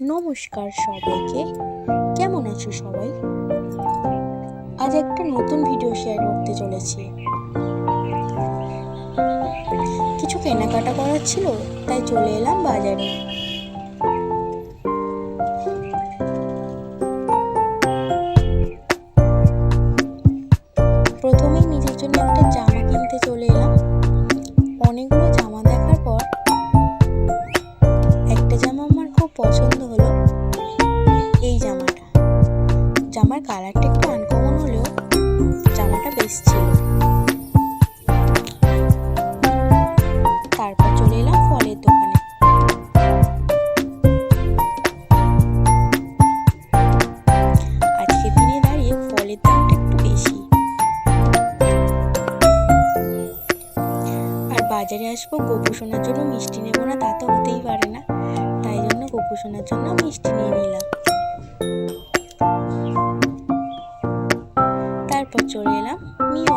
নমস্কার সবাইকে, কেমন আছো সবাই? আজ একটা নতুন ভিডিও শেয়ার করতে চলেছি। কিছু কেনাকাটা করার ছিল, তাই চলে এলাম বাজারে। প্রথমেই নিজের জন্য একটা জামা কিনতে চলে এলাম। অনেকগুলো জামা দেখার পর একটা জামা আমার খুব পছন্দ হলো, এই জামাটা। জামার কালারটা একটু আনকমন হলেও জামাটা বেশ ছিল। তারপর চলে এলাম ফলের দোকানে। আজকের দিনে দাঁড়িয়ে ফলের দামটা একটু বেশি। আর বাজারে আসবো গোপু সোনার জন্য মিষ্টি নেবো না, তা তো হতেই পারে না। তাই জন্য গোপু সোনার জন্য মিষ্টি নিয়ে নিলাম। তারপর চলে এলাম মিও